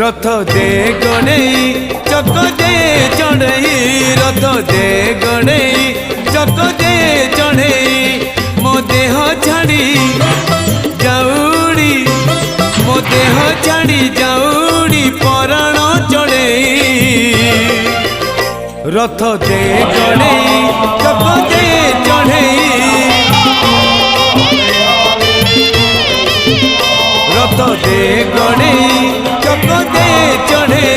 रथ दे गणेई चक दे चढ़ई रथ दे गणेई चक दे चढ़ई मो देह छाड़ी जाऊड़ी मो देह छाड़ी जाऊड़ी पराण चढ़ई रथ दे गणेई चक दे चढ़ई रथ दे गणेई चक दे चढ़ई